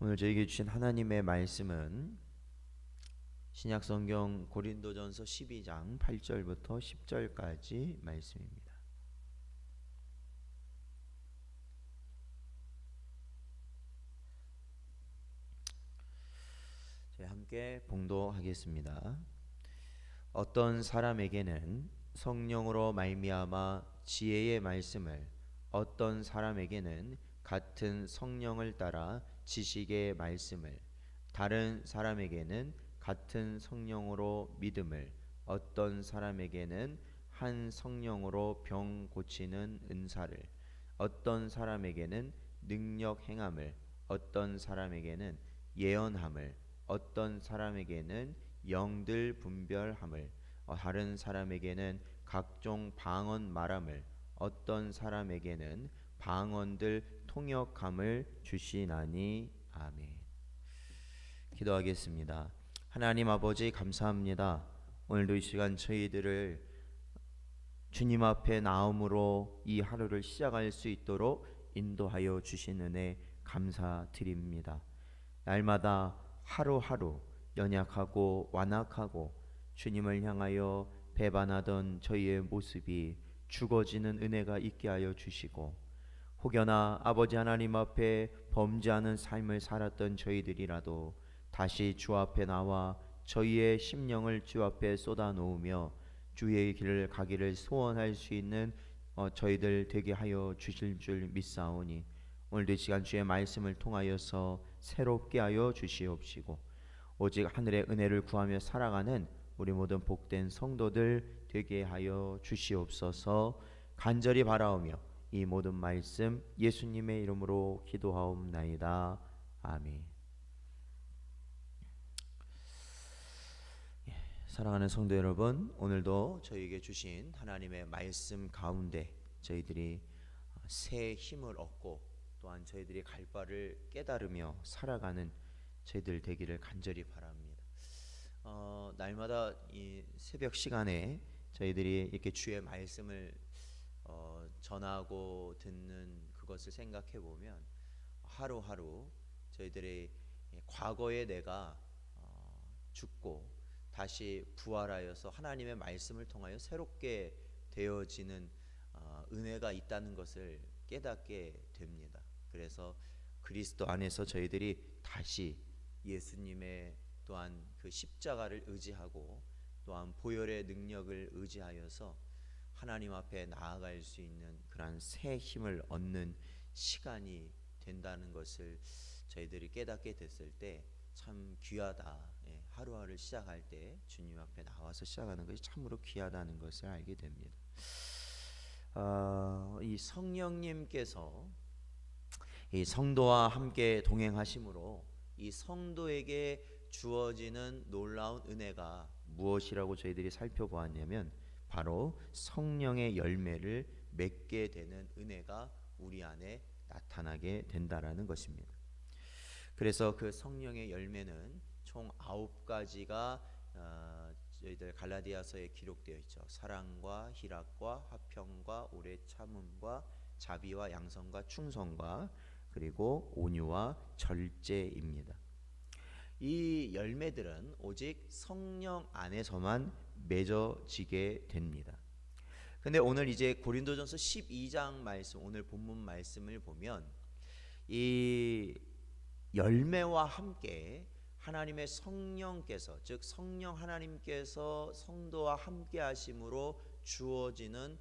오늘 저에게 주신 하나님의 말씀은 신약성경 고린도전서 12장 8절부터 10절까지 말씀입니다. 저희 함께 봉독하겠습니다. 어떤 사람에게는 성령으로 말미암아 지혜의 말씀을, 어떤 사람에게는 같은 성령을 따라 지식의 말씀을, 다른 사람에게는 같은 성령으로 믿음을, 어떤 사람에게는 한 성령으로 병 고치는 은사를, 어떤 사람에게는 능력 행함을, 어떤 사람에게는 예언함을, 어떤 사람에게는 영들 분별함을, 다른 사람에게는 각종 방언 말함을, 어떤 사람에게는 방언들 통역함을 주시나니. 아멘. 기도하겠습니다. 하나님 아버지, 감사합니다. 오늘도 이 시간 저희들을 주님 앞에 나옴으로 이 하루를 시작할 수 있도록 인도하여 주신 은혜 감사드립니다. 날마다 하루하루 연약하고 완악하고 주님을 향하여 배반하던 저희의 모습이 죽어지는 은혜가 있게 하여 주시고, 혹여나 아버지 하나님 앞에 범죄하는 삶을 살았던 저희들이라도 다시 주 앞에 나와 저희의 심령을 주 앞에 쏟아 놓으며 주의 길을 가기를 소원할 수 있는 저희들 되게 하여 주실 줄 믿사오니, 오늘도 이 시간 주의 말씀을 통하여서 새롭게 하여 주시옵시고, 오직 하늘의 은혜를 구하며 살아가는 우리 모든 복된 성도들 되게 하여 주시옵소서. 간절히 바라오며 이 모든 말씀 예수님의 이름으로 기도하옵나이다. 아멘. 사랑하는 성도 여러분, 오늘도 저희에게 주신 하나님의 말씀 가운데 저희들이 새 힘을 얻고 또한 저희들이 갈 바를 깨달으며 살아가는 저희들 되기를 간절히 바랍니다. 날마다 이 새벽 시간에 저희들이 이렇게 주의 말씀을 전하고 듣는 그것을 생각해 보면 하루하루 저희들의 과거의 내가 죽고 다시 부활하여서 하나님의 말씀을 통하여 새롭게 되어지는 은혜가 있다는 것을 깨닫게 됩니다. 그래서 그리스도 안에서 저희들이 다시 예수님의 또한 그 십자가를 의지하고 또한 보혈의 능력을 의지하여서 하나님 앞에 나아갈 수 있는 그러한 새 힘을 얻는 시간이 된다는 것을 저희들이 깨닫게 됐을 때 참 귀하다. 하루하루 시작할 때 주님 앞에 나와서 시작하는 것이 참으로 귀하다는 것을 알게 됩니다. 이 성령님께서 이 성도와 함께 동행하심으로 이 성도에게 주어지는 놀라운 은혜가 무엇이라고 저희들이 살펴보았냐면 바로 성령의 열매를 맺게 되는 은혜가 우리 안에 나타나게 된다라는 것입니다. 그래서 그 성령의 열매는 총 9가지가 저희들 갈라디아서에 기록되어 있죠. 사랑과 희락과 화평과 오래 참음과 자비와 양선과 충성과 그리고 온유와 절제입니다. 이 열매들은 오직 성령 안에서만 맺어지게 됩니다. 근데 오늘 이제 고린도전서 12장 말씀, 오늘 본문 말씀을 보면 이 열매와 함께 하나님의 성령께서, 즉 성령 하나님께서 성도와 함께 하심으로 주어지는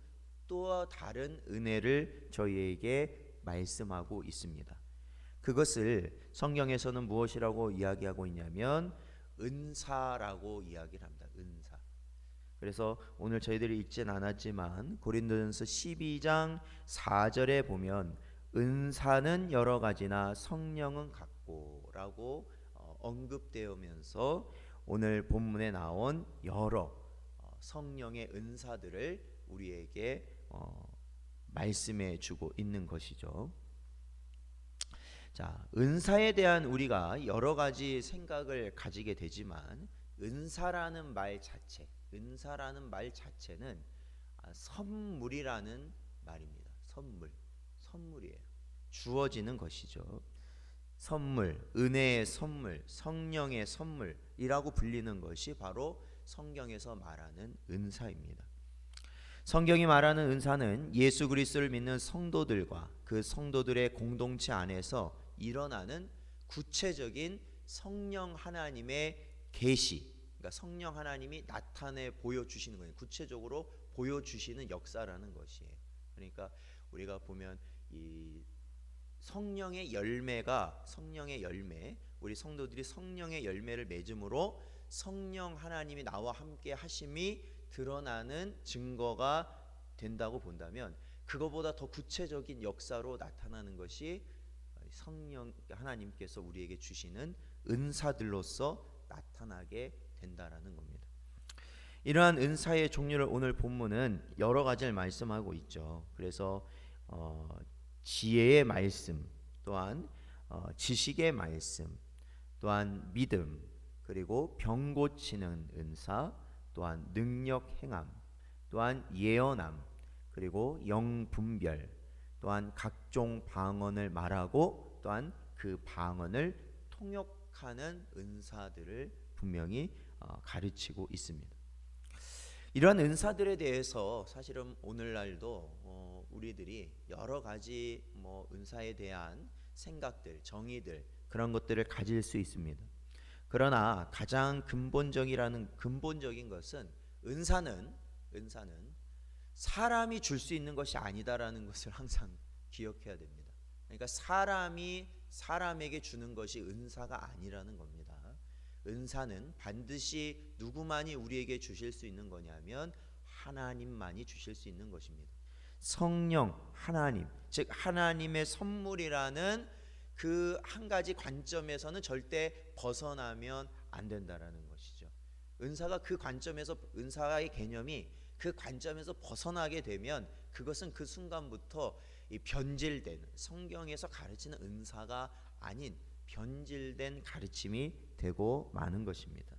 또 다른 은혜를 저희에게 말씀하고 있습니다. 그것을 성경에서는 무엇이라고 이야기하고 있냐면 은사라고 이야기를 합니다. 은사. 그래서 오늘 저희들이 읽진 않았지만 고린도전서 12장 4절에 보면 은사는 여러 가지나 성령은 같고라고 언급되면서 오늘 본문에 나온 여러 성령의 은사들을 우리에게 말씀해 주고 있는 것이죠. 자, 은사에 대한 우리가 여러 가지 생각을 가지게 되지만 은사라는 말 자체는 선물이라는 말입니다. 선물이에요. 주어지는 것이죠. 선물, 은혜의 선물, 성령의 선물이라고 불리는 것이 바로 성경에서 말하는 은사입니다. 성경이 말하는 은사는 예수 그리스도를 믿는 성도들과 그 성도들의 공동체 안에서 일어나는 구체적인 성령 하나님의 계시, 그러니까 성령 하나님이 나타내 보여주시는 거예요. 구체적으로 보여주시는 역사라는 것이에요. 그러니까 우리가 보면 이 성령의 열매, 우리 성도들이 성령의 열매를 맺음으로 성령 하나님이 나와 함께 하심이 드러나는 증거가 된다고 본다면, 그거보다 더 구체적인 역사로 나타나는 것이 성령 하나님께서 우리에게 주시는 은사들로서 나타나게 된다라는 겁니다. 이러한 은사의 종류를 오늘 본문은 여러 가지를 말씀하고 있죠. 그래서 지혜의 말씀, 또한 지식의 말씀, 또한 믿음, 그리고 병 고치는 은사, 또한 능력 행함, 또한 예언함, 그리고 영 분별, 또한 각종 방언을 말하고 또한 그 방언을 통역하는 은사들을 분명히 가르치고 있습니다. 이러한 은사들에 대해서 사실은 오늘날도 우리들이 여러 가지 은사에 대한 생각들, 정의들, 그런 것들을 가질 수 있습니다. 그러나 가장 근본적인 것은 은사는 사람이 줄 수 있는 것이 아니다라는 것을 항상 기억해야 됩니다. 그러니까 사람이 사람에게 주는 것이 은사가 아니라는 겁니다. 은사는 반드시 누구만이 우리에게 주실 수 있는 거냐면 하나님만이 주실 수 있는 것입니다. 성령 하나님, 즉 하나님의 선물이라는 그 한 가지 관점에서는 절대 벗어나면 안 된다라는 것이죠. 은사가 그 관점에서, 은사의 개념이 그 관점에서 벗어나게 되면 그것은 그 순간부터 이 변질된, 성경에서 가르치는 은사가 아닌 변질된 가르침이 되고 마는 것입니다.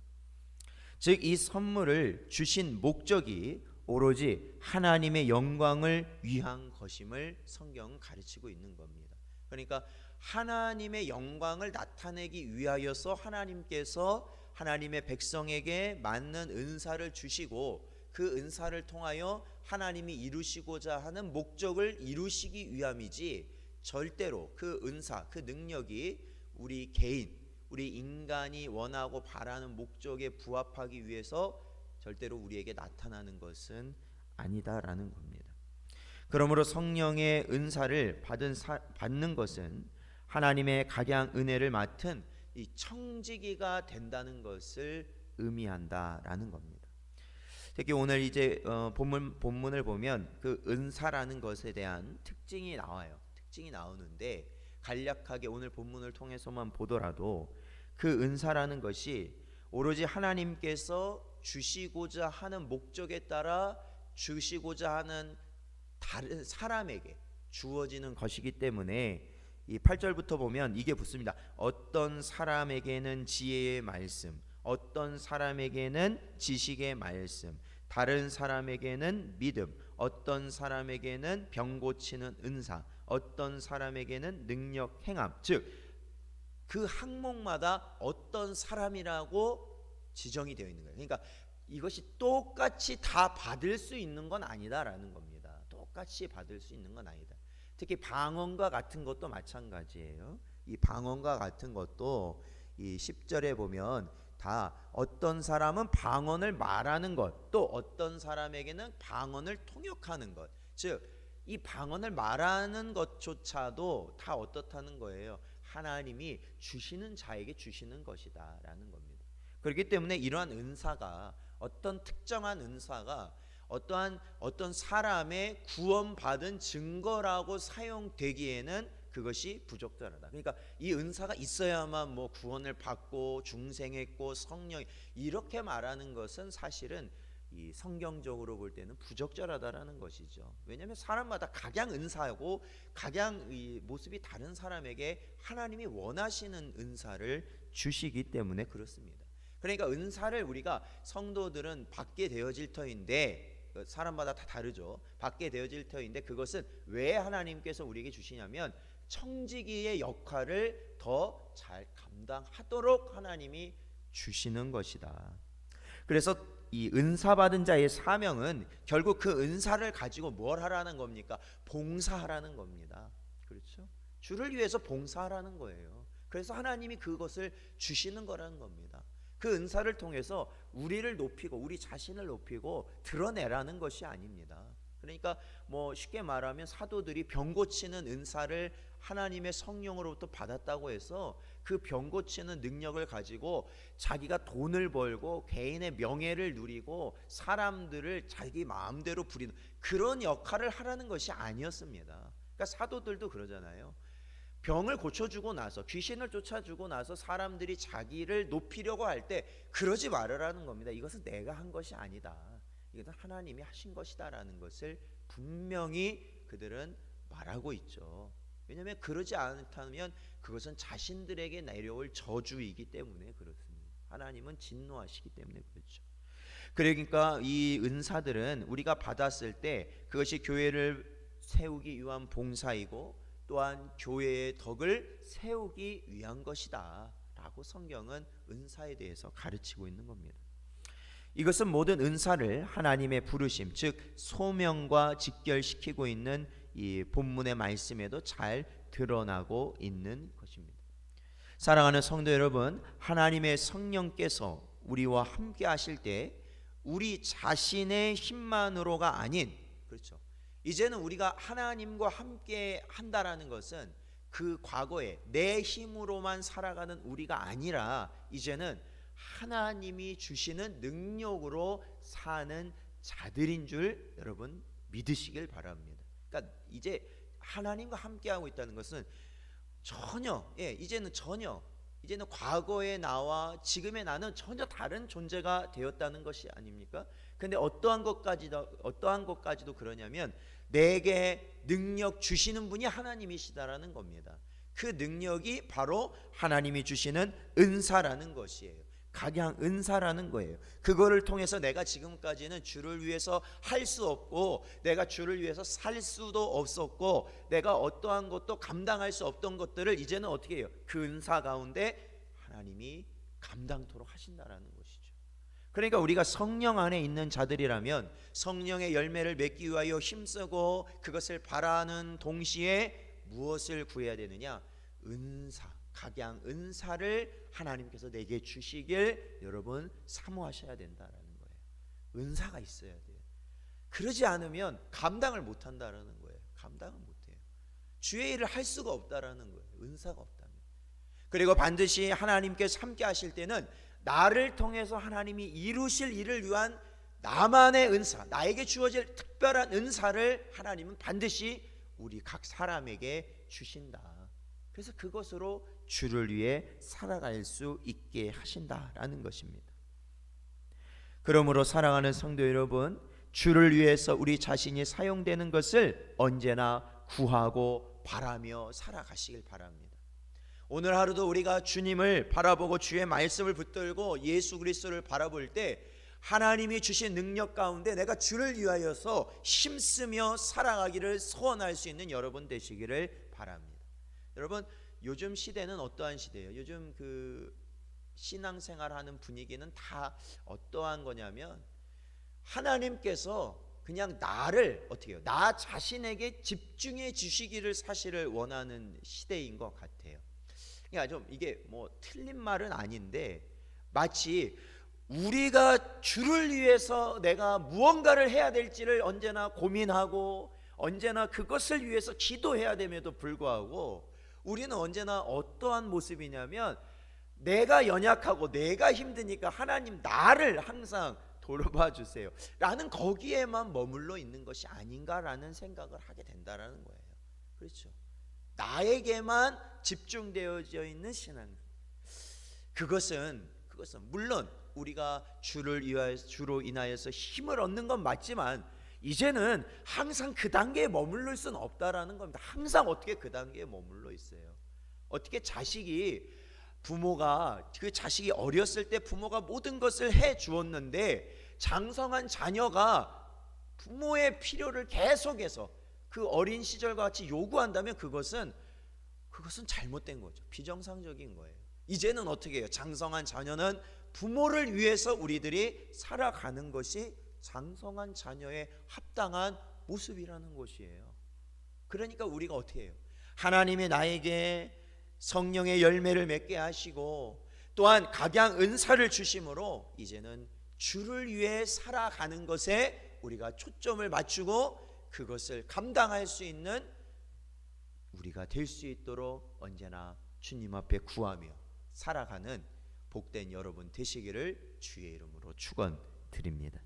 즉 이 선물을 주신 목적이 오로지 하나님의 영광을 위한 것임을 성경은 가르치고 있는 겁니다. 그러니까 하나님의 영광을 나타내기 위하여서 하나님께서 하나님의 백성에게 맞는 은사를 주시고, 그 은사를 통하여 하나님이 이루시고자 하는 목적을 이루시기 위함이지, 절대로 그 은사, 그 능력이 우리 개인, 우리 인간이 원하고 바라는 목적에 부합하기 위해서 절대로 우리에게 나타나는 것은 아니다라는 겁니다. 그러므로 성령의 은사를 받는 것은 하나님의 각양 은혜를 맡은 이 청지기가 된다는 것을 의미한다라는 겁니다. 특히 오늘 이제 본문을 보면 그 은사라는 것에 대한 특징이 나와요. 특징이 나오는데 간략하게 오늘 본문을 통해서만 보더라도 그 은사라는 것이 오로지 하나님께서 주시고자 하는 목적에 따라 주시고자 하는 다른 사람에게 주어지는 것이기 때문에 이 8절부터 보면 이게 붙습니다. 어떤 사람에게는 지혜의 말씀, 어떤 사람에게는 지식의 말씀, 다른 사람에게는 믿음, 어떤 사람에게는 병 고치는 은사, 어떤 사람에게는 능력 행함. 즉 그 항목마다 어떤 사람이라고 지정이 되어 있는 거예요. 그러니까 이것이 똑같이 다 받을 수 있는 건 아니다라는 겁니다. 똑같이 받을 수 있는 건 아니다. 특히 방언과 같은 것도 마찬가지예요. 이 방언과 같은 것도 이 10절에 보면 다 어떤 사람은 방언을 말하는 것, 또 어떤 사람에게는 방언을 통역하는 것. 즉 이 방언을 말하는 것조차도 다 어떻다는 거예요. 하나님이 주시는 자에게 주시는 것이다 라는 겁니다. 그렇기 때문에 이러한 은사가, 어떤 특정한 은사가 어떤 사람의 구원받은 증거라고 사용되기에는 그것이 부적절하다. 그러니까 이 은사가 있어야만 구원을 받고 중생했고 성령, 이렇게 말하는 것은 사실은 이 성경적으로 볼 때는 부적절하다라는 것이죠. 왜냐하면 사람마다 각양 은사하고 각양 이 모습이 다른 사람에게 하나님이 원하시는 은사를 주시기 때문에 그렇습니다. 그러니까 은사를 우리가 성도들은 받게 되어질 터인데, 사람마다 다 다르죠. 받게 되어질 터인데 그것은 왜 하나님께서 우리에게 주시냐면 청지기의 역할을 더 잘 감당하도록 하나님이 주시는 것이다. 그래서 이 은사 받은 자의 사명은 결국 그 은사를 가지고 뭘 하라는 겁니까? 봉사하라는 겁니다. 그렇죠? 주를 위해서 봉사하라는 거예요. 그래서 하나님이 그것을 주시는 거라는 겁니다. 그 은사를 통해서 우리를 높이고 우리 자신을 높이고 드러내라는 것이 아닙니다. 그러니까 뭐 쉽게 말하면 사도들이 병 고치는 은사를 하나님의 성령으로부터 받았다고 해서 그 병 고치는 능력을 가지고 자기가 돈을 벌고 개인의 명예를 누리고 사람들을 자기 마음대로 부리는 그런 역할을 하라는 것이 아니었습니다. 그러니까 사도들도 그러잖아요. 병을 고쳐주고 나서 귀신을 쫓아주고 나서 사람들이 자기를 높이려고 할 때 그러지 말으라는 겁니다. 이것은 내가 한 것이 아니다. 이것은 하나님이 하신 것이다라는 것을 분명히 그들은 말하고 있죠. 왜냐하면 그러지 않다면 그것은 자신들에게 내려올 저주이기 때문에 그렇습니다. 하나님은 진노하시기 때문에 그렇죠. 그러니까 이 은사들은 우리가 받았을 때 그것이 교회를 세우기 위한 봉사이고 또한 교회의 덕을 세우기 위한 것이다 라고 성경은 은사에 대해서 가르치고 있는 겁니다. 이것은 모든 은사를 하나님의 부르심 즉 소명과 직결시키고 있는 이 본문의 말씀에도 잘 드러나고 있는 것입니다. 사랑하는 성도 여러분, 하나님의 성령께서 우리와 함께 하실 때 우리 자신의 힘만으로가 아닌, 그렇죠, 이제는 우리가 하나님과 함께 한다라는 것은 그 과거에 내 힘으로만 살아가는 우리가 아니라 이제는 하나님이 주시는 능력으로 사는 자들인 줄 여러분 믿으시길 바랍니다. 그러니까 이제 하나님과 함께하고 있다는 것은 이제는 과거의 나와 지금의 나는 전혀 다른 존재가 되었다는 것이 아닙니까? 근데 어떠한 것까지도 그러냐면 내게 능력 주시는 분이 하나님이시다라는 겁니다. 그 능력이 바로 하나님이 주시는 은사라는 것이에요. 각양 은사라는 거예요. 그거를 통해서 내가 지금까지는 주를 위해서 할 수 없고 내가 주를 위해서 살 수도 없었고 내가 어떠한 것도 감당할 수 없던 것들을 이제는 어떻게 해요? 그 은사 가운데 하나님이 감당토록 하신다라는 것이죠. 그러니까 우리가 성령 안에 있는 자들이라면 성령의 열매를 맺기 위하여 힘쓰고 그것을 바라는 동시에 무엇을 구해야 되느냐? 은사, 각양 은사를 하나님께서 내게 주시길 여러분 사모하셔야 된다라는 거예요. 은사가 있어야 돼요. 그러지 않으면 감당을 못한다라는 거예요. 감당을 못해요. 주의 일을 할 수가 없다라는 거예요. 은사가 없다면. 그리고 반드시 하나님께서 함께 하실 때는 나를 통해서 하나님이 이루실 일을 위한 나만의 은사, 나에게 주어질 특별한 은사를 하나님은 반드시 우리 각 사람에게 주신다. 그래서 그것으로 주를 위해 살아갈 수 있게 하신다라는 것입니다. 그러므로 사랑하는 성도 여러분, 주를 위해서 우리 자신이 사용되는 것을 언제나 구하고 바라며 살아가시길 바랍니다. 오늘 하루도 우리가 주님을 바라보고 주의 말씀을 붙들고 예수 그리스도를 바라볼 때 하나님이 주신 능력 가운데 내가 주를 위하여서 힘쓰며 살아가기를 소원할 수 있는 여러분 되시기를 바랍니다. 여러분, 요즘 시대는 어떠한 시대예요? 요즘 그 신앙생활하는 분위기는 다 어떠한 거냐면 하나님께서 그냥 나를 어떻게 해요? 나 자신에게 집중해 주시기를 사실을 원하는 시대인 것 같아요. 그러니까 좀 이게 뭐 틀린 말은 아닌데 마치 우리가 주를 위해서 내가 무언가를 해야 될지를 언제나 고민하고 언제나 그것을 위해서 기도해야 됨에도 불구하고 우리는 언제나 어떠한 모습이냐면 내가 연약하고 내가 힘드니까 하나님 나를 항상 돌봐 주세요 라는 거기에만 머물러 있는 것이 아닌가라는 생각을 하게 된다라는 거예요. 그렇죠? 나에게만 집중되어져 있는 신앙. 그것은 물론 우리가 주로 인하여서 힘을 얻는 건 맞지만 이제는 항상 그 단계에 머물러 수는 없다라는 겁니다. 항상 어떻게 그 단계에 머물러 있어요? 어떻게 부모가 그 자식이 어렸을 때 부모가 모든 것을 해 주었는데 장성한 자녀가 부모의 필요를 계속해서 그 어린 시절과 같이 요구한다면 그것은 그것은 잘못된 거죠. 비정상적인 거예요. 이제는 어떻게 해요? 장성한 자녀는 부모를 위해서 우리들이 살아가는 것이 장성한 자녀의 합당한 모습이라는 것이에요. 그러니까 우리가 어떻게 해요? 하나님이 나에게 성령의 열매를 맺게 하시고 또한 각양 은사를 주심으로 이제는 주를 위해 살아가는 것에 우리가 초점을 맞추고 그것을 감당할 수 있는 우리가 될 수 있도록 언제나 주님 앞에 구하며 살아가는 복된 여러분 되시기를 주의 이름으로 축원드립니다.